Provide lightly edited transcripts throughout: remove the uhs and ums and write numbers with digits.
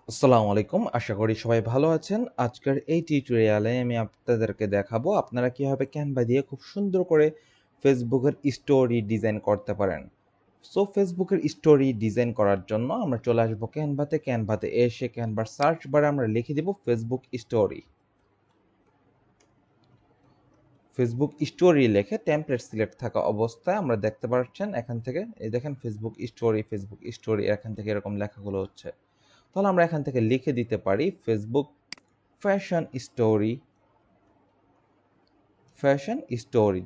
আসসালামু আলাইকুম, আশা করি সবাই ভালো আছেন। আজকের এই টিউটোরিয়ালে আমি আপনাদেরকে দেখাবো আপনারা কিভাবে ক্যানভা দিয়ে খুব সুন্দর করে ফেসবুকের স্টোরি ডিজাইন করতে পারেন। সো ফেসবুকের স্টোরি ডিজাইন করার জন্য আমরা চলে আসবো ক্যানভাতে এসে ক্যানভার সার্চ বারে আমরা লিখে দিব ফেসবুক স্টোরি। ফেসবুক স্টোরি লিখে টেমপ্লেট সিলেক্ট থাকা অবস্থায় আমরা দেখতে পাচ্ছেন এখান থেকে এই দেখেন ফেসবুক স্টোরি এখান থেকে এরকম লেখাগুলো হচ্ছে। তাহলে আমরা এখান থেকে লিখে দিতে পারি ফেসবুক ফ্যাশন স্টোরি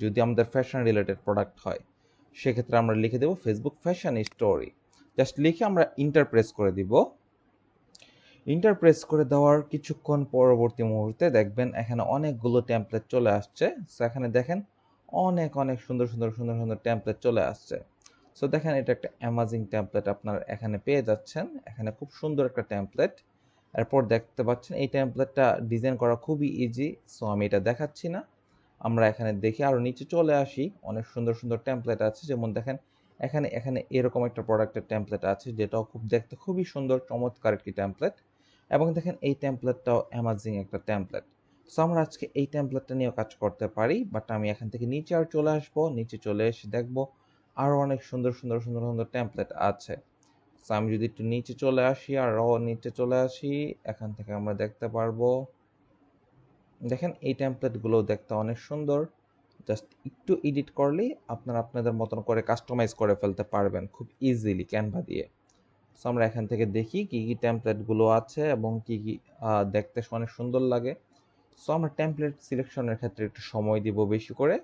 যদি আমাদের ফ্যাশন রিলেটেড প্রোডাক্ট হয় সেক্ষেত্রে আমরা লিখে দেব ফেসবুক ফ্যাশন স্টোরি। জাস্ট লিখে আমরা ইন্টার প্রেস করে দিব। ইন্টার প্রেস করে দেওয়ার কিছুক্ষণ পরবর্তী মুহূর্তে দেখবেন এখানে অনেকগুলো টেমপ্লেট চলে আসছে। সো এখানে দেখেন অনেক অনেক সুন্দর সুন্দর সুন্দর সুন্দর টেমপ্লেট চলে আসছে। সো দেখেন এটা একটা অ্যামাজিং টেমপ্লেট আপনারা এখানে পেয়ে যাচ্ছেন। এখানে খুব সুন্দর একটা টেমপ্লেট। এরপর দেখতে পাচ্ছেন এই টেমপ্লেটটা ডিজাইন করা খুবই ইজি। সো আমি এটা দেখাচ্ছি না, আমরা এখানে দেখি আরো নিচে চলে আসি। অনেক সুন্দর সুন্দর টেমপ্লেট আছে, যেমন দেখেন এখানে এখানে এরকম একটা প্রোডাক্টের টেমপ্লেট আছে যেটাও খুব দেখতে খুবই সুন্দর চমৎকার একটি টেমপ্লেট। এবং দেখেন এই টেমপ্লেটটাও অ্যামাজিং একটা টেমপ্লেট। সো আমরা আজকে এই টেমপ্লেটটা নিয়েও কাজ করতে পারি, বাট আমি এখান থেকে নিচে আর চলে আসবো, নিচে চলে এসে দেখবো আরো অনেক সুন্দর সুন্দর সুন্দর সুন্দর টেমপ্লেট আছে। সো আমি যদি একটু নিচে চলে আসি আর নিচে চলে আসি, এখান থেকে আমরা দেখতে পারবো দেখেন এই টেমপ্লেটগুলো দেখতে অনেক সুন্দর। জাস্ট একটু এডিট করলেই আপনারা আপনাদের মতন করে কাস্টমাইজ করে ফেলতে পারবেন খুব ইজিলি ক্যানভা দিয়ে। সো আমরা এখান থেকে দেখি কি কি টেমপ্লেটগুলো আছে এবং কি কি দেখতে অনেক সুন্দর লাগে। সো আমরা টেমপ্লেট সিলেকশনের ক্ষেত্রে একটু সময় দিব বেশি করে,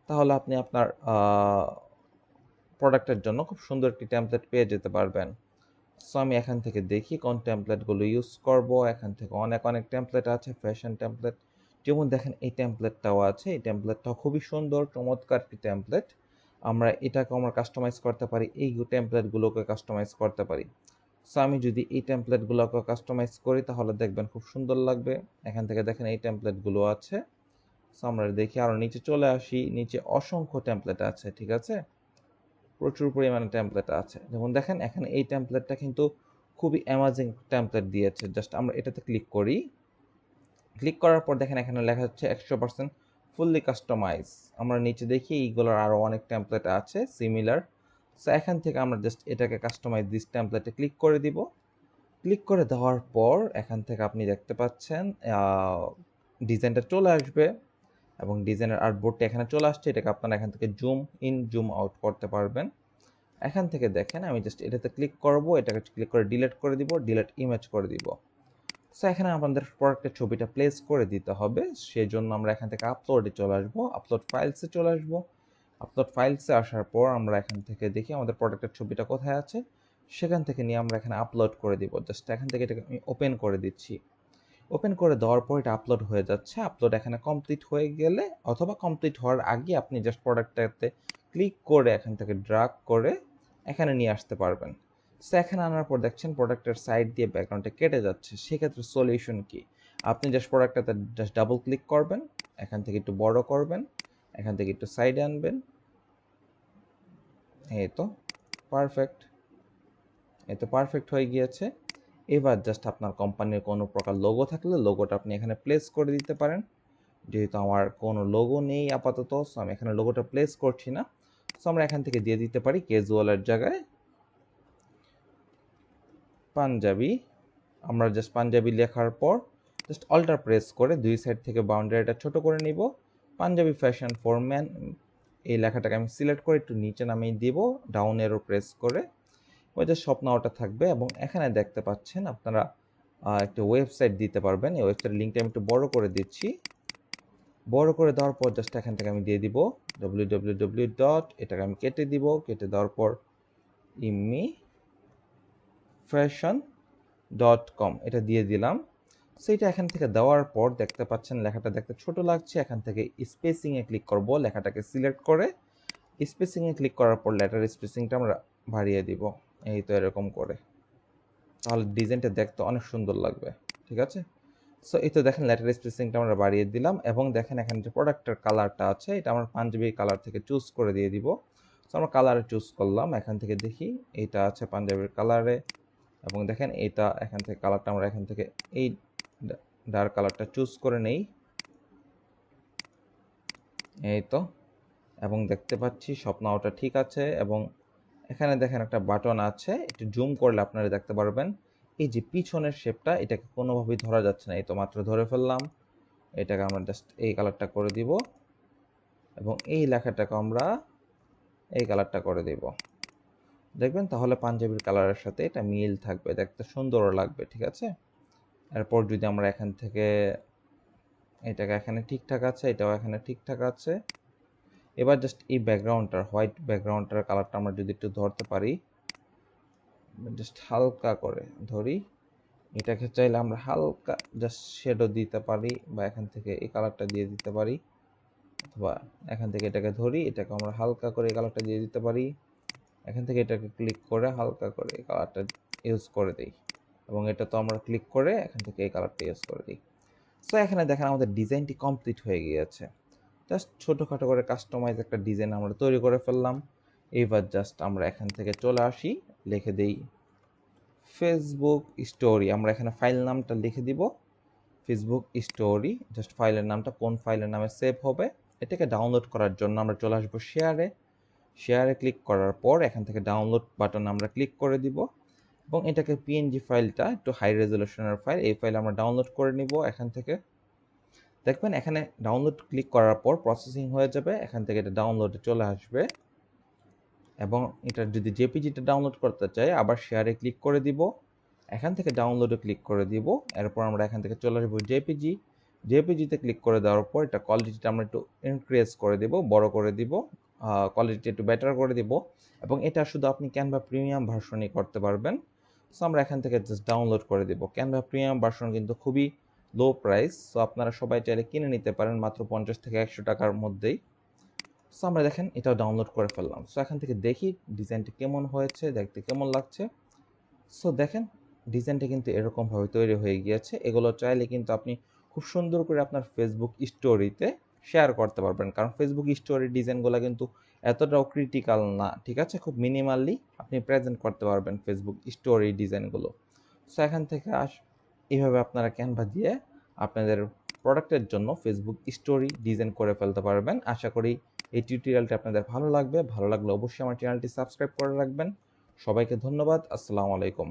তাহলে আপনি আপনার প্রোডাক্টের জন্য খুব সুন্দর একটি টেমপ্লেট পেয়ে যেতে পারবেন। সো আমি এখান থেকে দেখি কোন টেমপ্লেটগুলো ইউজ করব। এখান থেকে অনেক অনেক টেমপ্লেট আছে, ফ্যাশন টেমপ্লেট, যেমন দেখেন এই টেমপ্লেটটাও আছে। এই টেমপ্লেটটাও খুবই সুন্দর চমৎকার একটি টেমপ্লেট। আমরা কাস্টমাইজ করতে পারি, এই টেমপ্লেটগুলোকে কাস্টমাইজ করতে পারি। সো আমি যদি এই টেমপ্লেটগুলোকে কাস্টমাইজ করি তাহলে দেখবেন খুব সুন্দর লাগবে। এখান থেকে দেখেন এই টেমপ্লেটগুলো আছে। সো আমরা দেখি আরও নিচে চলে আসি, নিচে অসংখ্য টেমপ্লেট আছে, ঠিক আছে, প্রচুর পরিমাণে টেমপ্লেট আছে। যেমন দেখেন এখানে এই টেমপ্লেটটা কিন্তু খুবই অ্যামাজিং টেমপ্লেট দিয়েছে। জাস্ট আমরা এটাতে ক্লিক করি, ক্লিক করার পর দেখেন এখানে লেখা হচ্ছে 100% ফুললি কাস্টমাইজ। আমরা নিচে দেখি এইগুলোর আরও অনেক টেমপ্লেট আছে সিমিলার। সো এখান থেকে আমরা জাস্ট এটাকে কাস্টমাইজ দিস টেমপ্লেটে ক্লিক করে দিব। ক্লিক করে দেওয়ার পর এখান থেকে আপনি দেখতে পাচ্ছেন ডিজাইনটা চলে আসবে এবং ডিজাইনের আর্টবোর্ডটা এখানে চলে আসছে। এটাকে আপনারা এখান থেকে জুম ইন জুম আউট করতে পারবেন। এখান থেকে দেখেন আমি জাস্ট এটাতে ক্লিক করব, এটাকে ক্লিক করে ডিলিট করে দিব, ডিলিট ইমেজ করে দিব। সো এখানে আমাদের প্রোডাক্টের ছবিটা প্লেস করে দিতে হবে, সেই জন্য আমরা এখান থেকে আপলোডে চলে আসবো, আপলোড ফাইলসে চলে আসবো। আপলোড ফাইলসে আসার পর আমরা এখান থেকে দেখি আমাদের প্রোডাক্টের ছবিটা কোথায় আছে, সেখান থেকে নিয়ে আমরা এখানে আপলোড করে দিব। জাস্ট এখান থেকে এটাকে আমি ওপেন করে দিচ্ছি। ওপেন করে দেওয়ার পর এটা আপলোড হয়ে যাচ্ছে। আপলোড এখানে কমপ্লিট হয়ে গেলে অথবা কমপ্লিট হওয়ার আগে আপনি জাস্ট প্রোডাক্টটাতে ক্লিক করে এখান থেকে ড্রাগ করে এখানে নিয়ে আসতে পারবেন। সো এখানে আনার পর দেখছেন প্রোডাক্টের সাইড দিয়ে ব্যাকগ্রাউন্ডটা কেটে যাচ্ছে। সেক্ষেত্রে সলিউশন কি, আপনি জাস্ট প্রোডাক্টটাতে জাস্ট ডাবল ক্লিক করবেন, এখান থেকে একটু বড় করবেন, এখান থেকে একটু সাইডে আনবেন। এই তো পারফেক্ট, এই তো পারফেক্ট হয়ে গিয়েছে। এবার জাস্ট আপনার কোম্পানির কোনো প্রকার লোগো থাকলে লোগোটা আপনি এখানে প্লেস করে দিতে পারেন। যেহেতু আমার কোনো লোগো নেই আপাতত, সো আমি এখানে লোগোটা প্লেস করছি না। সো আমরা এখান থেকে দিয়ে দিতে পারি ক্যাজুয়ালের জায়গায় পাঞ্জাবি। আমরা জাস্ট পাঞ্জাবি লেখার পর জাস্ট অল্টার প্রেস করে দুই সাইড থেকে বাউন্ডারিটা ছোট করে নিব। পাঞ্জাবি ফ্যাশন ফর ম্যান এই লেখাটাকে আমি সিলেক্ট করে একটু নিচে নামিয়ে দিব, ডাউন এরো প্রেস করে ওই যে স্বপ্ন ওটা থাকবে। এবং এখানে দেখতে পাচ্ছেন আপনারা একটা ওয়েবসাইট দিতে পারবেন। এই ওয়েবসাইটের লিঙ্কটা আমি একটু বড় করে দিচ্ছি। বড় করে দেওয়ার পর জাস্ট এখান থেকে আমি দিয়ে দিব www ডট, এটাকে আমি কেটে দিব, কেটে দেওয়ার পর ইমি ফ্যাশন .com এটা দিয়ে দিলাম। সেইটা এখান থেকে দেওয়ার পর দেখতে পাচ্ছেন লেখাটা দেখতে ছোট লাগছে। এখান থেকে স্পেসিংয়ে ক্লিক করব, লেখাটাকে সিলেক্ট করে স্পেসিংয়ে ক্লিক করার পর লেটার স্পেসিংটা আমরা বাড়িয়ে দিব, এই তো এরকম করে। তাহলে ডিজাইনটা দেখতে অনেক সুন্দর লাগবে, ঠিক আছে। সো এই তো দেখেন লেটার স্পেসিংটা আমরা বাড়িয়ে দিলাম। এবং দেখেন এখানে যে প্রোডাক্টের কালারটা আছে এটা আমরা পাঞ্জাবি কালার থেকে চুজ করে দিয়ে দিব। সো আমরা কালারে চুজ করলাম, এখান থেকে দেখি এটা আছে পাঞ্জাবির কালারে। এবং দেখেন এটা এখান থেকে কালারটা আমরা এখান থেকে এই ডার্ক কালারটা চুজ করে নেই, এই তো। এবং দেখতে পাচ্ছি স্বপ্ন ওটা ঠিক আছে। এবং এখানে দেখেন একটা বাটন আছে, একটু জুম করলে আপনারা দেখতে পারবেন এই যে পিছনের শেপটা, এটাকে কোনোভাবেই ধরা যাচ্ছে না। এই তো মাত্র ধরে ফেললাম। এটাকে আমরা জাস্ট এই কালারটা করে দিব এবং এই লেখাটাকে আমরা এই কালারটা করে দিব। দেখবেন তাহলে পাঞ্জাবির কালারের সাথে এটা মিল থাকবে, দেখতে সুন্দরও লাগবে, ঠিক আছে। এরপর যদি আমরা এখান থেকে এটাকে এখানে ঠিকঠাক আছে, এটাও এখানে ঠিকঠাক আছে। এবার জাস্ট এই ব্যাকগ্রাউন্ডটার হোয়াইট ব্যাকগ্রাউন্ডটার কালারটা আমরা যদি একটু ধরতে পারি, জাস্ট হালকা করে ধরি, এটাকে চাইলে আমরা হালকা জাস্ট শেডো দিতে পারি বা এখান থেকে এই কালারটা দিয়ে দিতে পারি, অথবা এখান থেকে এটাকে ধরি, এটাকে আমরা হালকা করে এই কালারটা দিয়ে দিতে পারি। এখান থেকে এটাকে ক্লিক করে হালকা করে এই কালারটা ইউজ করে দিই এবং এটা তো আমরা ক্লিক করে এখান থেকে এই কালারটা ইউজ করে দিই। সো এখানে দেখেন আমাদের ডিজাইনটি কমপ্লিট হয়ে গিয়েছে। জাস্ট ছোটোখাটো করে কাস্টমাইজ একটা ডিজাইন আমরা তৈরি করে ফেললাম। এইবার জাস্ট আমরা এখান থেকে চলে আসি, লিখে দিই ফেসবুক স্টোরি। আমরা এখানে ফাইল নামটা লিখে দিব ফেসবুক স্টোরি। জাস্ট ফাইলের নামটা কোন ফাইলের নামে সেভ হবে, এটাকে ডাউনলোড করার জন্য আমরা চলে আসবো শেয়ারে ক্লিক করার পর এখান থেকে ডাউনলোড বাটন আমরা ক্লিক করে দিব এবং এটাকে পিএনজি ফাইলটা একটু হাই রেজলিউশনের ফাইল, এই ফাইল আমরা ডাউনলোড করে নিব। এখান থেকে দেখবেন এখানে ডাউনলোড ক্লিক করার পর প্রসেসিং হয়ে যাবে, এখান থেকে এটা ডাউনলোডে চলে আসবে। এবং এটা যদি জেপিজিটা ডাউনলোড করতে চাই আবার শেয়ারে ক্লিক করে দিব, এখান থেকে ডাউনলোডে ক্লিক করে দিব। এরপর আমরা এখান থেকে চলে আসবো জেপিজিতে ক্লিক করে দেওয়ার পর এটা কোয়ালিটিটা আমরা একটু ইনক্রিজ করে দিব, বড় করে দিব, কোয়ালিটি একটু বেটার করে দিব। এবং এটা শুধু আপনি ক্যানভা প্রিমিয়াম ভার্সনই করতে পারবেন। সো আমরা এখান থেকে জাস্ট ডাউনলোড করে দিব। ক্যানভা প্রিমিয়াম ভার্সন কিন্তু খুবই লো প্রাইস, সো আপনারা সবাই চাইলে কিনে নিতে পারেন মাত্র 50 থেকে 100 টাকার মধ্যেই। সো আমরা দেখেন এটাও ডাউনলোড করে ফেললাম। সো এখান থেকে দেখি ডিজাইনটা কেমন হয়েছে, দেখতে কেমন লাগছে। সো দেখেন ডিজাইনটা কিন্তু এরকমভাবে তৈরি হয়ে গিয়েছে। এগুলো চাইলে কিন্তু আপনি খুব সুন্দর করে আপনার ফেসবুক স্টোরিতে শেয়ার করতে পারবেন, কারণ ফেসবুক স্টোরির ডিজাইনগুলো কিন্তু এতটাও ক্রিটিক্যাল না, ঠিক আছে। খুব মিনিমালি আপনি প্রেজেন্ট করতে পারবেন ফেসবুক স্টোরি ডিজাইনগুলো। সো এখান থেকে এইভাবে আপনারা ক্যানভা দিয়ে আপনাদের প্রোডাক্টের জন্য ফেসবুক স্টোরি ডিজাইন করে ফেলতে পারবেন। আশা করি এই টিউটোরিয়ালটি আপনাদের ভালো লাগবে। ভালো লাগলে অবশ্যই আমার চ্যানেলটি সাবস্ক্রাইব করে রাখবেন। সবাইকে ধন্যবাদ। আসসালামু আলাইকুম।